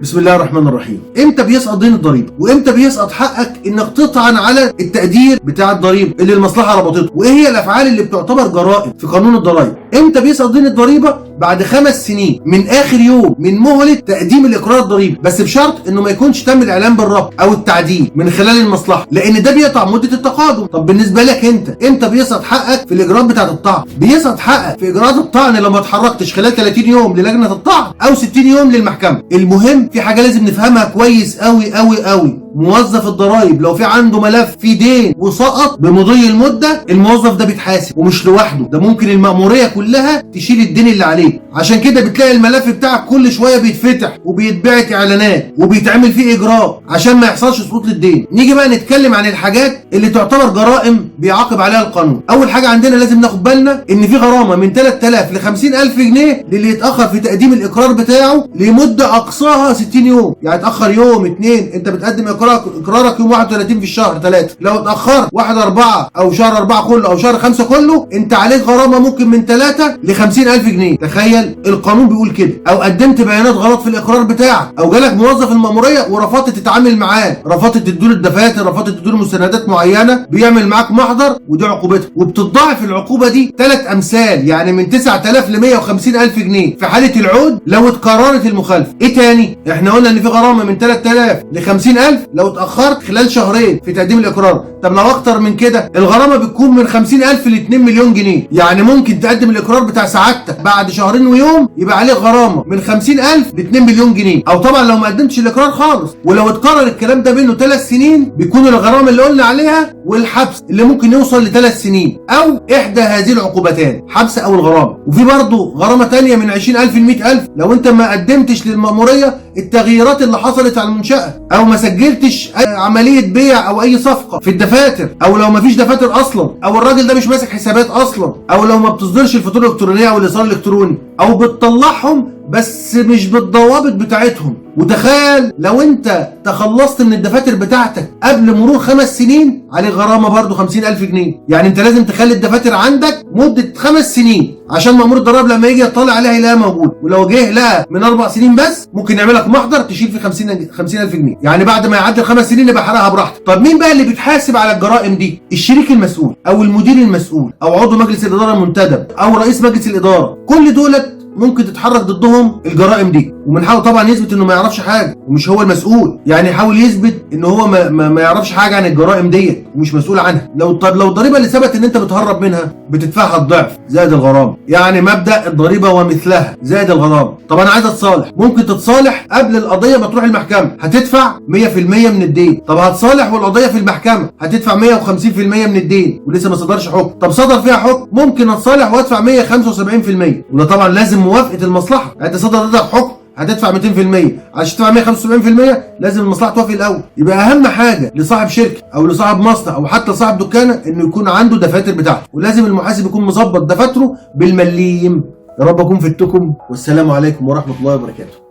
بسم الله الرحمن الرحيم. امتى بيسقط دين الضريبه؟ وامتى بيسقط حقك انك تطعن على التقدير بتاع الضريبه اللي المصلحه ربطته؟ وايه هي الافعال اللي بتعتبر جرائم في قانون الضرائب؟ امتى بيسقط دين الضريبه؟ بعد 5 سنين من اخر يوم من مهله تقديم الاقرار الضريبي، بس بشرط انه ما يكونش تم الاعلان بالربط او التعديل من خلال المصلحه، لان ده بيقطع مده التقادم. طب بالنسبه لك انت، امتى بيسقط حقك في الاجراءات بتاعه الطعن؟ بيسقط حقك في اجراءات الطعن لو ما اتحركتش خلال 30 يوم للجنه الطعن او 60 يوم للمحكمه. المهم في حاجه لازم نفهمها كويس قوي قوي قوي، موظف الضرايب لو في عنده ملف فيه دين وسقط بمضي المده، الموظف ده بيتحاسب، ومش لوحده، ده ممكن المأمورية كلها تشيل الدين اللي عليه. عشان كده بتلاقي الملف بتاعك كل شويه بيتفتح وبيتبعت اعلانات وبيتعمل فيه اجراء عشان ما يحصلش سقوط للدين. نيجي بقى نتكلم عن الحاجات اللي تعتبر جرائم بيعاقب عليها القانون. اول حاجه عندنا لازم ناخد بالنا ان في غرامه من 3000 ل 50000 جنيه للي يتاخر في تقديم الاقرار بتاعه لمده اقصاها 60 يوم. يعني اتاخر يوم 2، انت بتقدم اقرارك يوم 31 في الشهر 3، لو اتاخرت 1/4 او شهر 4 كله او شهر 5 كله، انت عليك غرامه ممكن من 3 ل 50000 جنيه. تخيل القانون بيقول كده. او قدمت بيانات غلط في الاقرار بتاعك، او جالك موظف المأمورية ورفضت تتعامل معاه، رفضت تديله الدفاتر، رفضت تديله مستندات معينه، بيعمل معاك محضر، ودي عقوبتها. وبتضاعف العقوبه دي 3 امثال، يعني من 9000 ل 150000 جنيه في حاله العود لو اتكررت المخالفه. ايه تاني؟ احنا قلنا ان في غرامه من 3000 ل 50000 لو اتاخرت خلال شهرين في تقديم الاقرار. طب لو اكتر من كده الغرامه بتكون من 50000 ل 2 مليون جنيه. يعني ممكن تقدم الاقرار بتاع سعادتك بعد شهرين ويوم يبقى عليه غرامه من 50000 ل 2 مليون جنيه، او طبعا لو ما قدمتش الاقرار خالص. ولو اتكرر الكلام ده بينه 3 سنين بيكون الغرامه اللي قلنا عليها والحبس اللي ممكن يوصل ل3 سنين، او احدى هذه العقوبتين، حبس او الغرامه. وفي برضه غرامه ثانيه من 20000 ل 100000 لو انت ما قدمتش للمأمورية التغييرات اللي حصلت على المنشأة، او ما سجلتش عمليه بيع او اي صفقه في الدفاتر، او لو ما فيش دفاتر اصلا، او الراجل ده مش ماسك حسابات اصلا، او لو ما بتصدرش الفاتوره الالكترونيه او الايصال الالكتروني، او بتطلعهم بس مش بالضوابط بتاعتهم. وتخيل لو انت تخلصت من الدفاتر بتاعتك قبل مرور 5 سنين عليه غرامه برضه 50000 جنيه. يعني انت لازم تخلي الدفاتر عندك مده 5 سنين عشان مأمور الضرائب لما يجي يطلع عليها يلاقيها موجود. ولو جه لقى من 4 سنين بس ممكن يعمل لك محضر تشيل فيه 50000 جنيه. يعني بعد ما يعدي 5 سنين يبقى حرقها براحتك. طب مين بقى اللي بيتحاسب على الجرائم دي؟ الشريك المسؤول، او المدير المسؤول، او عضو مجلس الاداره المنتدب، او رئيس مجلس الاداره. كل دولت ممكن تتحرك ضدهم الجرائم دي. وبنحاول طبعا يثبت انه ما يعرفش حاجه ومش هو المسؤول. يعني يحاول يثبت ان هو ما يعرفش حاجه عن الجرائم دي ومش مسؤول عنها. لو الضريبه اللي ثبت ان انت بتهرب منها بتدفعها الضعف زائد الغرامه. يعني مبدا الضريبه ومثلها زائد الغرامه. طب انا عايز اتصالح، ممكن تتصالح قبل القضيه ما تروح المحكمه، هتدفع 100% من الدين. طب هتصالح والقضيه في المحكمه، هتدفع 150% من الدين ولسه ما صدرش حكم. طب صدر فيها حكم، ممكن اتصالح وادفع 175%، وده طبعا لازم موافقه المصلحه. انت صدر ضدك حكم هتدفع 200%، عشان تدفع 175% لازم المصلحه توافق الاول. يبقى اهم حاجه لصاحب شركه او لصاحب مصنع او حتى صاحب دكانه انه يكون عنده دفاتر بتاعته، ولازم المحاسب يكون مظبط دفاتره بالمليم. يا رب اكون فدتكم، والسلام عليكم ورحمه الله وبركاته.